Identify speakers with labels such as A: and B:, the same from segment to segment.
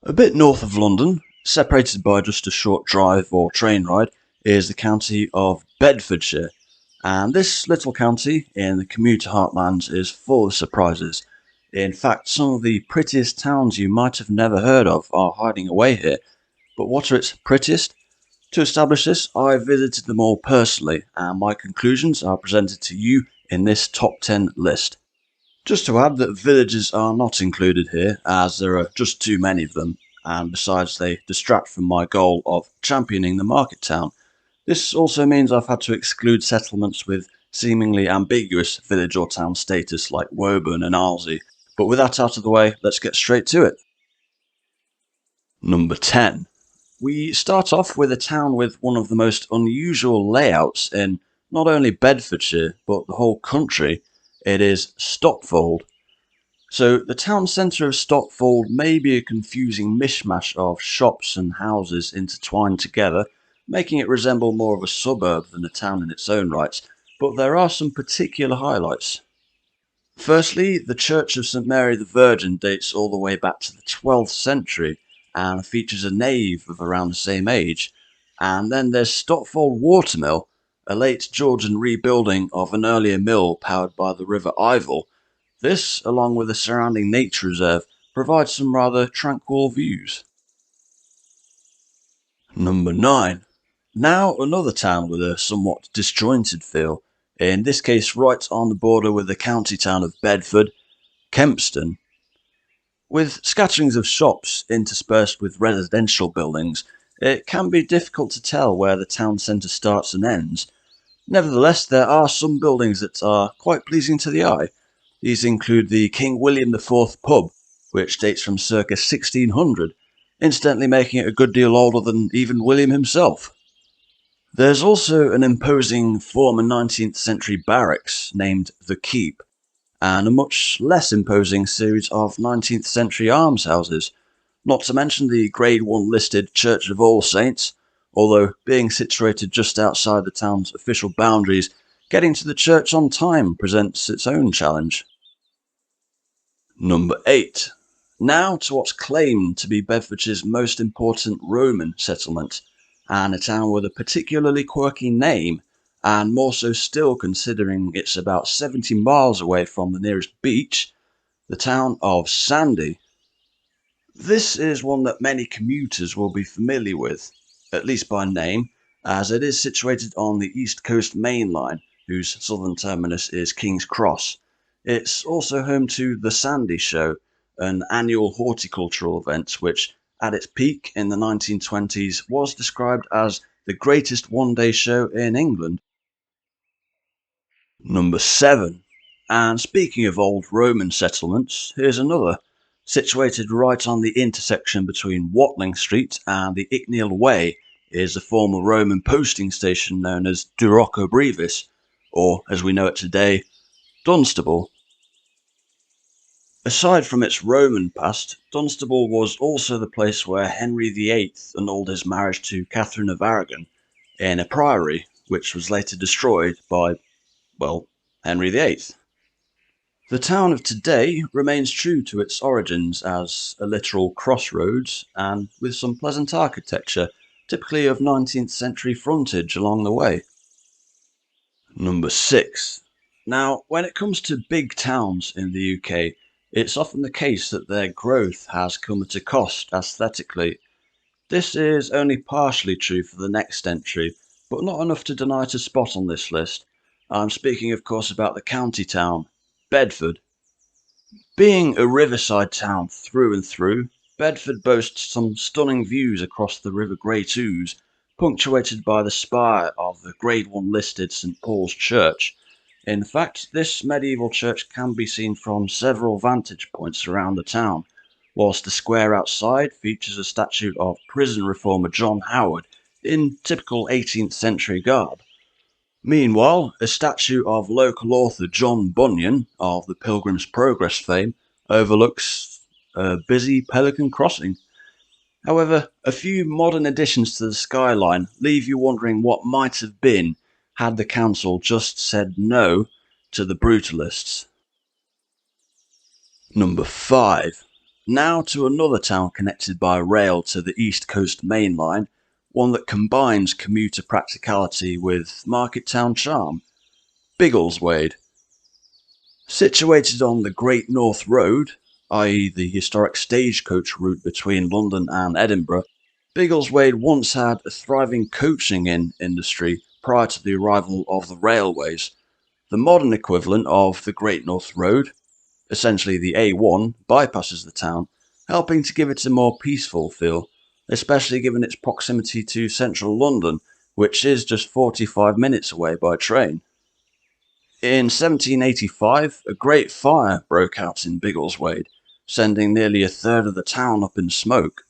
A: A bit north of London, separated by just a short drive or train ride, is the county of Bedfordshire. And this little county in the commuter heartlands is full of surprises. In fact, some of the prettiest towns you might have never heard of are hiding away here. But what are its prettiest? To establish this, I visited them all personally, and my conclusions are presented to you in this top 10 list. Just to add that villages are not included here, as there are just too many of them, and besides they distract from my goal of championing the market town. This also means I've had to exclude settlements with seemingly ambiguous village or town status like Woburn and Arlesey, but with that out of the way, let's get straight to it. Number 10. We start off with a town with one of the most unusual layouts in not only Bedfordshire, but the whole country. It is Stopfold. So the town centre of Stopfold may be a confusing mishmash of shops and houses intertwined together, making it resemble more of a suburb than a town in its own right, but there are some particular highlights. Firstly, the Church of St Mary the Virgin dates all the way back to the 12th century and features a nave of around the same age. And then there's Stopfold Watermill, a late Georgian rebuilding of an earlier mill powered by the River Ivel. This, along with the surrounding nature reserve, provides some rather tranquil views. Number 9. Now another town with a somewhat disjointed feel, in this case right on the border with the county town of Bedford, Kempston. With scatterings of shops interspersed with residential buildings, it can be difficult to tell where the town centre starts and ends. Nevertheless, there are some buildings that are quite pleasing to the eye. These include the King William IV pub, which dates from circa 1600, incidentally making it a good deal older than even William himself. There's also an imposing former 19th century barracks named The Keep, and a much less imposing series of 19th century almshouses, not to mention the Grade 1 listed Church of All Saints, although being situated just outside the town's official boundaries, getting to the church on time presents its own challenge. Number 8. Now to what's claimed to be Bedfordshire's most important Roman settlement, and a town with a particularly quirky name, and more so still considering it's about 70 miles away from the nearest beach, the town of Sandy. This is one that many commuters will be familiar with, at least by name, as it is situated on the East Coast Main Line, whose southern terminus is King's Cross. It's also home to the Sandy Show, an annual horticultural event which, at its peak in the 1920s, was described as the greatest one-day show in England. Number 7. And speaking of old Roman settlements, here's another. Situated right on the intersection between Watling Street and the Icknield Way is the former Roman posting station known as Durocco Brevis, or as we know it today, Dunstable. Aside from its Roman past, Dunstable was also the place where Henry VIII annulled his marriage to Catherine of Aragon in a priory, which was later destroyed by, well, Henry VIII. The town of today remains true to its origins as a literal crossroads and with some pleasant architecture, typically of 19th century frontage along the way. Number 6. Now, when it comes to big towns in the UK, it's often the case that their growth has come at a cost aesthetically. This is only partially true for the next entry, but not enough to deny it a spot on this list. I'm speaking of course about the county town, Bedford. Being a riverside town through and through, Bedford boasts some stunning views across the River Great Ouse, punctuated by the spire of the Grade 1 listed St Paul's Church. In fact, this medieval church can be seen from several vantage points around the town, whilst the square outside features a statue of prison reformer John Howard in typical 18th century garb. Meanwhile, a statue of local author John Bunyan, of the Pilgrim's Progress fame, overlooks a busy Pelican Crossing. However, a few modern additions to the skyline leave you wondering what might have been had the council just said no to the brutalists. Number 5. Now to another town connected by rail to the East Coast Main Line, one that combines commuter practicality with market town charm. Biggleswade. Situated on the Great North Road, i.e. the historic stagecoach route between London and Edinburgh, Biggleswade once had a thriving coaching industry prior to the arrival of the railways. The modern equivalent of the Great North Road, essentially the A1, bypasses the town, helping to give it a more peaceful feel, especially given its proximity to central London, which is just 45 minutes away by train. In 1785, a great fire broke out in Biggleswade, sending nearly a third of the town up in smoke.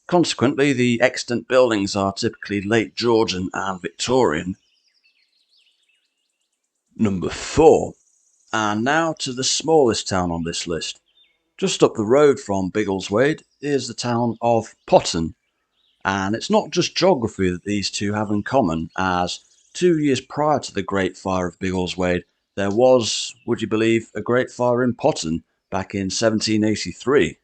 A: Consequently, the extant buildings are typically late Georgian and Victorian. Number 4. And now to the smallest town on this list. Just up the road from Biggleswade is the town of Potton, and it's not just geography that these two have in common, as 2 years prior to the Great Fire of Biggleswade, there was, would you believe, a Great Fire in Potton back in 1783.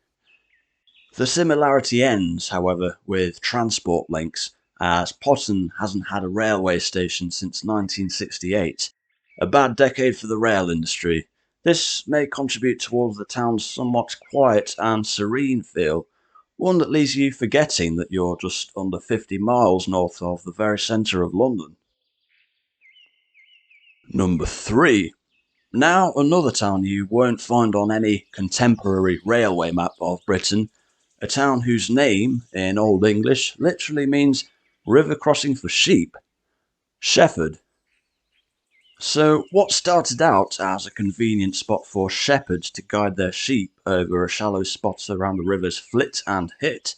A: The similarity ends, however, with transport links, as Potton hasn't had a railway station since 1968, a bad decade for the rail industry. This may contribute towards the town's somewhat quiet and serene feel, one that leaves you forgetting that you're just under 50 miles north of the very centre of London. Number 3. Now another town you won't find on any contemporary railway map of Britain, a town whose name, in Old English, literally means river crossing for sheep. Shefford. So what started out as a convenient spot for shepherds to guide their sheep over a shallow spot around the rivers Flit and Hit,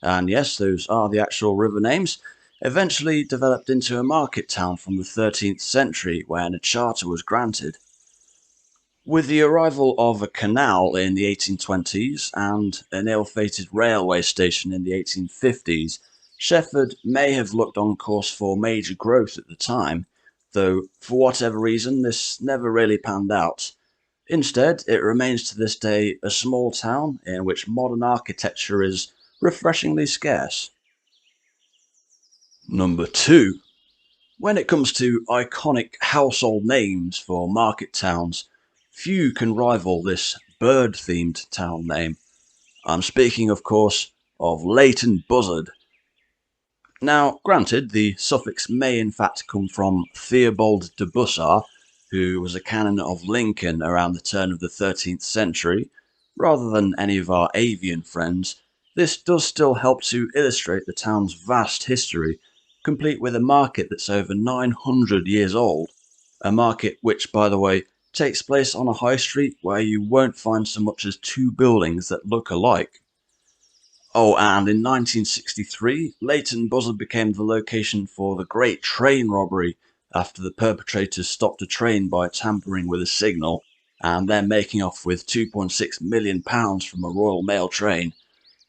A: and yes, those are the actual river names, eventually developed into a market town from the 13th century when a charter was granted. With the arrival of a canal in the 1820s and an ill-fated railway station in the 1850s, Shefford may have looked on course for major growth at the time, though for whatever reason this never really panned out. Instead, it remains to this day a small town in which modern architecture is refreshingly scarce. Number 2. When it comes to iconic household names for market towns, few can rival this bird-themed town name. I'm speaking, of course, of Leighton Buzzard. Now, granted, the suffix may in fact come from Theobald de Bussard, who was a canon of Lincoln around the turn of the 13th century, rather than any of our avian friends. This does still help to illustrate the town's vast history, complete with a market that's over 900 years old. A market which, by the way, takes place on a high street where you won't find so much as two buildings that look alike. Oh, and in 1963, Leighton Buzzard became the location for the Great Train Robbery after the perpetrators stopped a train by tampering with a signal and then making off with £2.6 million from a Royal Mail train.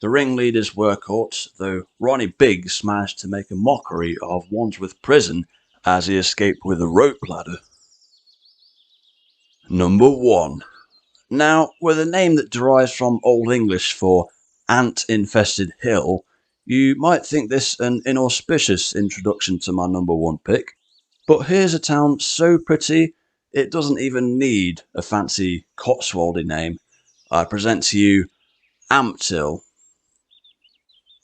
A: The ringleaders were caught, though Ronnie Biggs managed to make a mockery of Wandsworth Prison as he escaped with a rope ladder. Number 1. Now, with a name that derives from Old English for ant-infested hill, you might think this an inauspicious introduction to my number 1 pick, but here's a town so pretty it doesn't even need a fancy Cotswoldy name. I present to you Ampthill.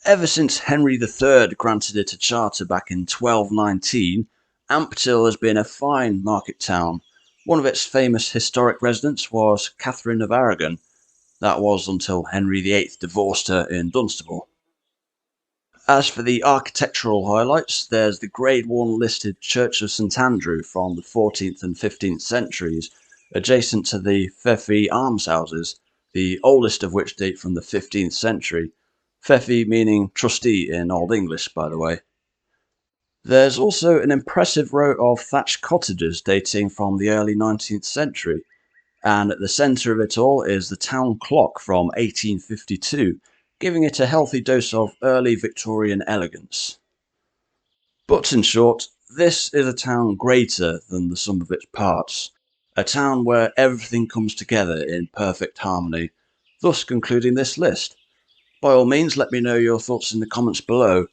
A: Ever since Henry III granted it a charter back in 1219, Ampthill has been a fine market town. One of its famous historic residents was Catherine of Aragon. That was until Henry VIII divorced her in Dunstable. As for the architectural highlights, there's the Grade 1 listed Church of St Andrew from the 14th and 15th centuries, adjacent to the Fefi almshouses, the oldest of which date from the 15th century. Fefi meaning trustee in Old English, by the way. There's also an impressive row of thatched cottages dating from the early 19th century, and at the centre of it all is the town clock from 1852, giving it a healthy dose of early Victorian elegance. But in short, this is a town greater than the sum of its parts, a town where everything comes together in perfect harmony, thus concluding this list. By all means, let me know your thoughts in the comments below.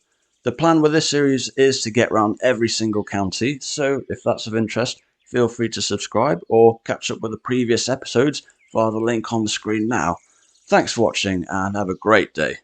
A: The plan with this series is to get around every single county, so if that's of interest, feel free to subscribe or catch up with the previous episodes via the link on the screen now. Thanks for watching and have a great day.